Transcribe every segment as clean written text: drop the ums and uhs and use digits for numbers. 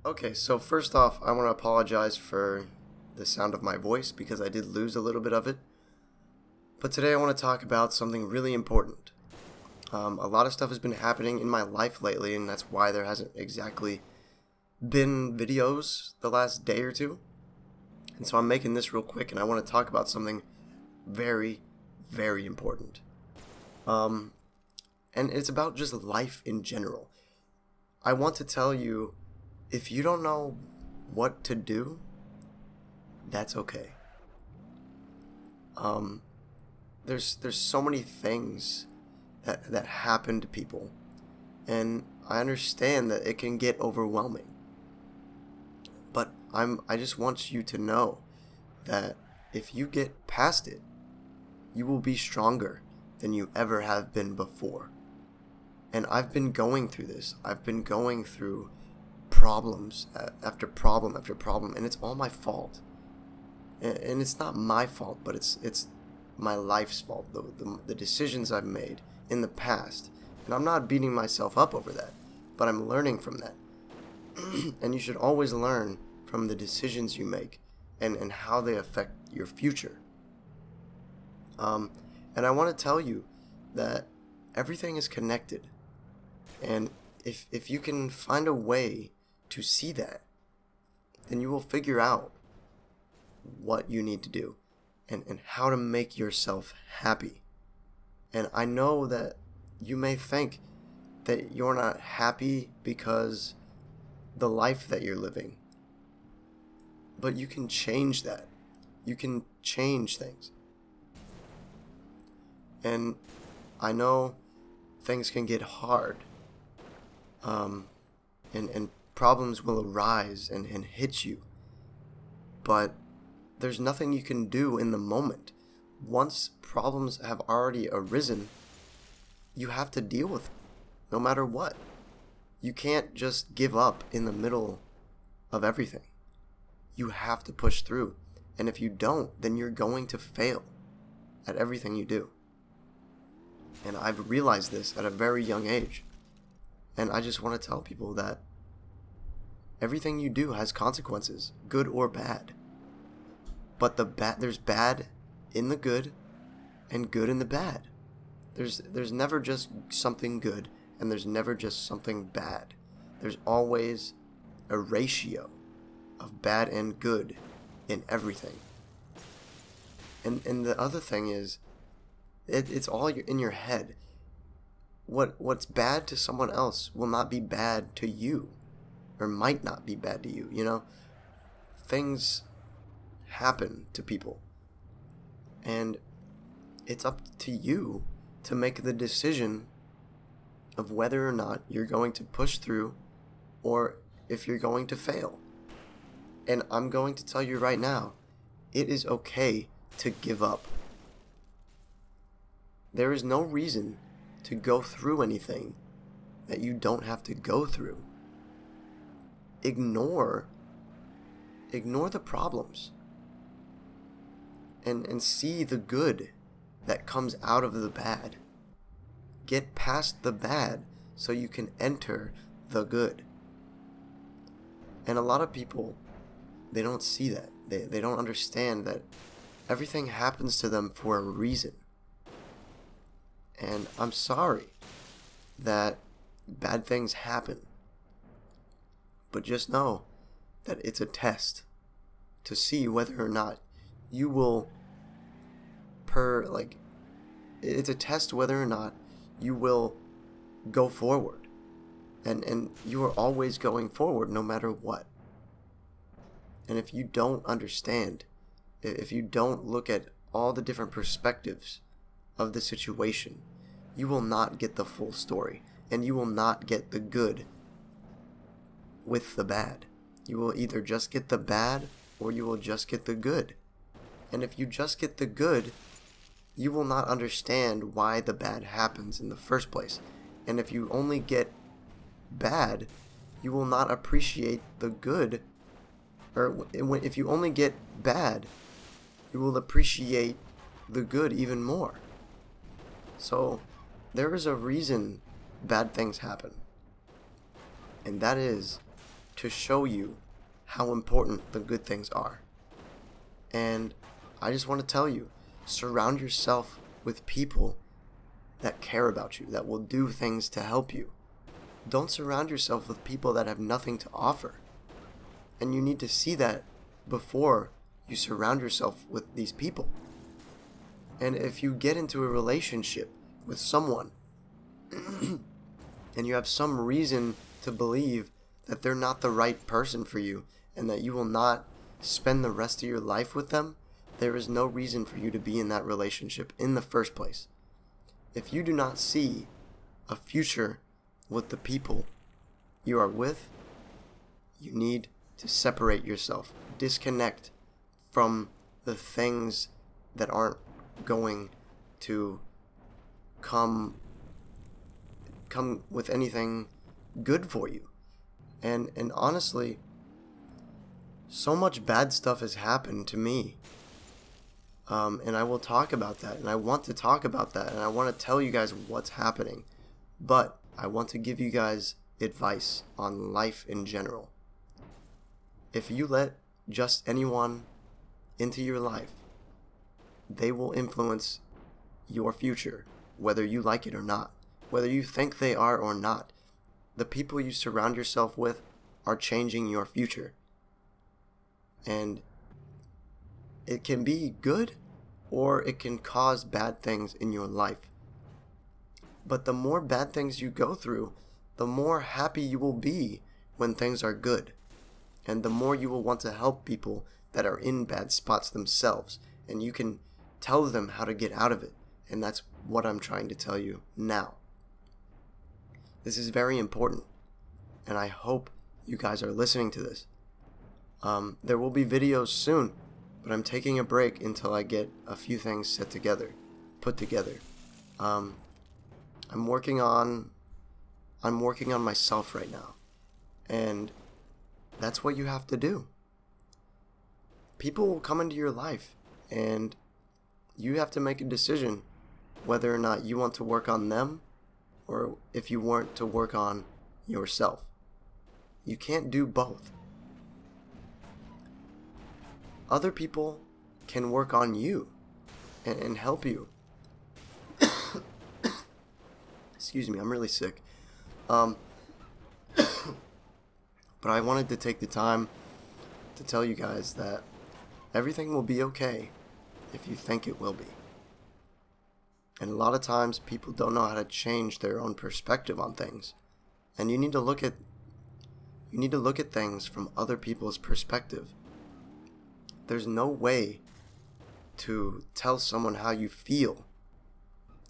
Okay, so first off, I want to apologize for the sound of my voice because I did lose a little bit of it. But today I want to talk about something really important. A lot of stuff has been happening in my life lately, and that's why there hasn't exactly been videos the last day or two. And so I'm making this real quick, and I want to talk about something very, very important. And it's about just life in general. I want to tell you, if you don't know what to do, that's okay. There's so many things that happen to people, and I understand that it can get overwhelming. But I just want you to know that if you get past it, you will be stronger than you ever have been before. And I've been going through this. I've been going through problems after problem after problem, and it's all my fault. And it's not my fault, but it's my life's fault, the decisions I've made in the past. And I'm not beating myself up over that, but I'm learning from that. And you should always learn from the decisions you make and how they affect your future. And I want to tell you that everything is connected. And if you can find a way to see that, then you will figure out what you need to do and how to make yourself happy. And I know that you may think that you're not happy because the life that you're living, but you can change that. You can change things. And I know things can get hard, and problems will arise and hit you, but there's nothing you can do in the moment. Once problems have already arisen, you have to deal with them, no matter what. You can't just give up in the middle of everything. You have to push through, and if you don't, then you're going to fail at everything you do. And I've realized this at a very young age. And I just want to tell people that everything you do has consequences, good or bad. But there's bad in the good and good in the bad. There's never just something good, and there's never just something bad. There's always a ratio of bad and good in everything. And the other thing is, it's all in your head. What's bad to someone else will not be bad to you, or might not be bad to you. You know, things happen to people, and it's up to you to make the decision of whether or not you're going to push through or if you're going to fail. And I'm going to tell you right now, it is okay to give up. There is no reason to go through anything that you don't have to go through. Ignore the problems and see the good that comes out of the bad. Get past the bad so you can enter the good. And a lot of people, they don't see that. They don't understand that everything happens to them for a reason. And I'm sorry that bad things happen, but just know that it's a test to see whether or not you will it's a test whether or not you will go forward. And you are always going forward no matter what. And if you don't understand, if you don't look at all the different perspectives of the situation, you will not get the full story, and you will not get the good with the bad. You will either just get the bad or you will just get the good. And if you just get the good, you will not understand why the bad happens in the first place. And if you only get bad, you will not appreciate the good. Or if you only get bad, you will appreciate the good even more. So there is a reason bad things happen. And that is to show you how important the good things are. And I just want to tell you, surround yourself with people that care about you, that will do things to help you. Don't surround yourself with people that have nothing to offer. And you need to see that before you surround yourself with these people. And if you get into a relationship with someone and you have some reason to believe that they're not the right person for you and that you will not spend the rest of your life with them, there is no reason for you to be in that relationship in the first place. If you do not see a future with the people you are with, you need to separate yourself, disconnect from the things that aren't going to come with anything good for you. And honestly, so much bad stuff has happened to me. And I will talk about that, and I want to talk about that, and I want to tell you guys what's happening. But I want to give you guys advice on life in general. If you let just anyone into your life, they will influence your future, whether you like it or not, whether you think they are or not. The people you surround yourself with are changing your future. And it can be good, or it can cause bad things in your life. But the more bad things you go through, the more happy you will be when things are good. And the more you will want to help people that are in bad spots themselves. And you can tell them how to get out of it. And that's what I'm trying to tell you now. This is very important. And I hope you guys are listening to this. There will be videos soon, but I'm taking a break until I get a few things put together. I'm working on myself right now, and that's what you have to do. People will come into your life, and you have to make a decision whether or not you want to work on them, or if you want to work on yourself. You can't do both. Other people can work on you and help you. Excuse me, I'm really sick. But I wanted to take the time to tell you guys that everything will be okay if you think it will be. And a lot of times people don't know how to change their own perspective on things. And you need to look at things from other people's perspective. There's no way to tell someone how you feel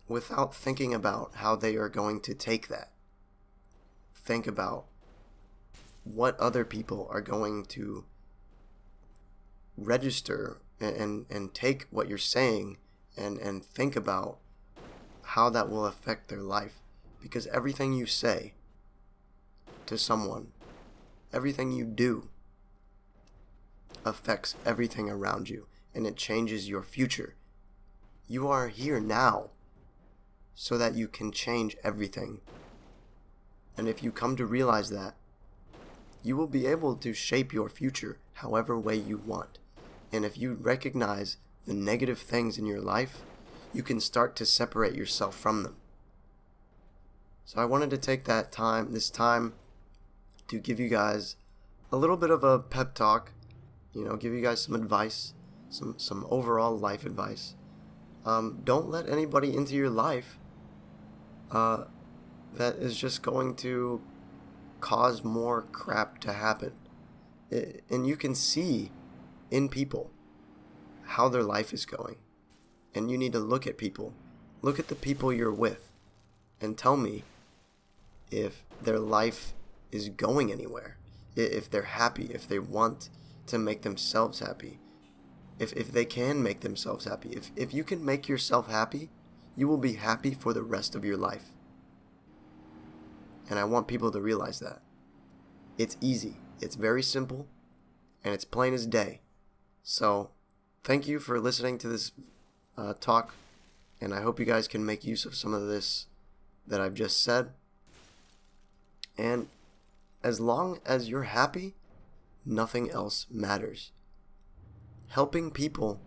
without thinking about how they are going to take that. Think about what other people are going to register and take what you're saying and think about how that will affect their life. Because everything you say to someone, everything you do, affects everything around you, and it changes your future. You are here now so that you can change everything. And if you come to realize that, you will be able to shape your future however way you want. And if you recognize the negative things in your life, you can start to separate yourself from them. So I wanted to take this time to give you guys a little bit of a pep talk, give you guys some advice, some overall life advice. Don't let anybody into your life that is just going to cause more crap to happen. And you can see in people how their life is going. And you need to look at people. Look at the people you're with and tell me if their life is going anywhere. If they're happy, if they want to make themselves happy, if they can make themselves happy. If you can make yourself happy, you will be happy for the rest of your life. And I want people to realize that. It's easy, it's very simple, and it's plain as day. So, thank you for listening to this talk, and I hope you guys can make use of some of this that I've just said. And as long as you're happy, nothing else matters. Helping people,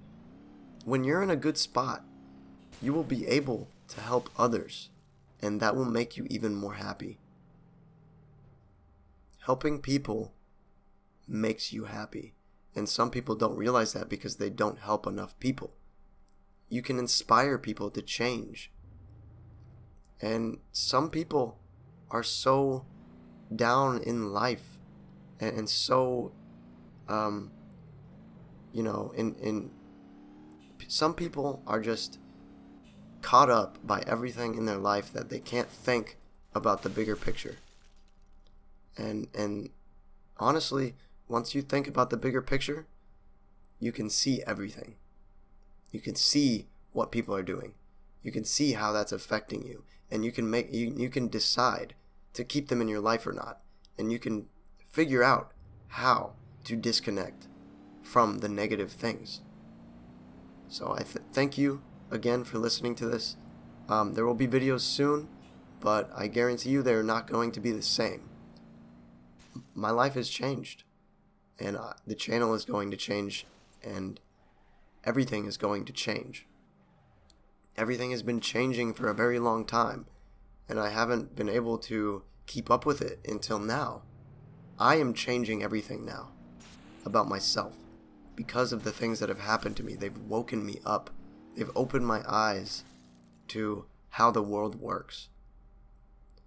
when you're in a good spot, you will be able to help others, and that will make you even more happy. Helping people makes you happy, and some people don't realize that because they don't help enough people. You can inspire people to change, and some people are so down in life and so in some people are just caught up by everything in their life that they can't think about the bigger picture. And honestly, once you think about the bigger picture, you can see everything. You can see what people are doing. You can see how that's affecting you, and you can decide to keep them in your life or not, and you can figure out how to disconnect from the negative things. So I thank you again for listening to this. There will be videos soon, but I guarantee you they're not going to be the same. My life has changed, and the channel is going to change, and everything is going to change. Everything has been changing for a very long time, and I haven't been able to keep up with it until now. I am changing everything now about myself because of the things that have happened to me. They've woken me up. They've opened my eyes to how the world works.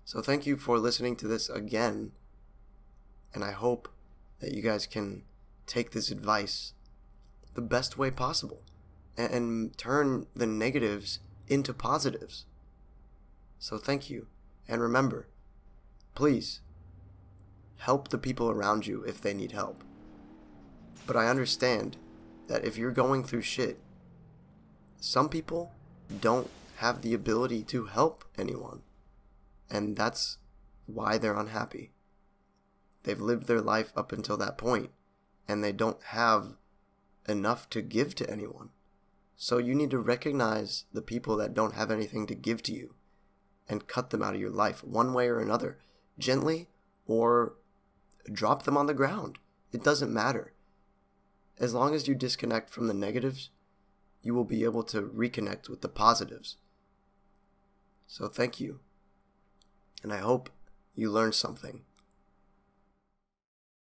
So thank you for listening to this again, and I hope that you guys can take this advice the best way possible and turn the negatives into positives. So thank you, and remember, please help the people around you if they need help. But I understand that if you're going through shit, some people don't have the ability to help anyone, and that's why they're unhappy. They've lived their life up until that point, and they don't have enough to give to anyone. So you need to recognize the people that don't have anything to give to you and cut them out of your life one way or another, gently, or drop them on the ground. It doesn't matter. As long as you disconnect from the negatives, you will be able to reconnect with the positives. So thank you, and I hope you learned something.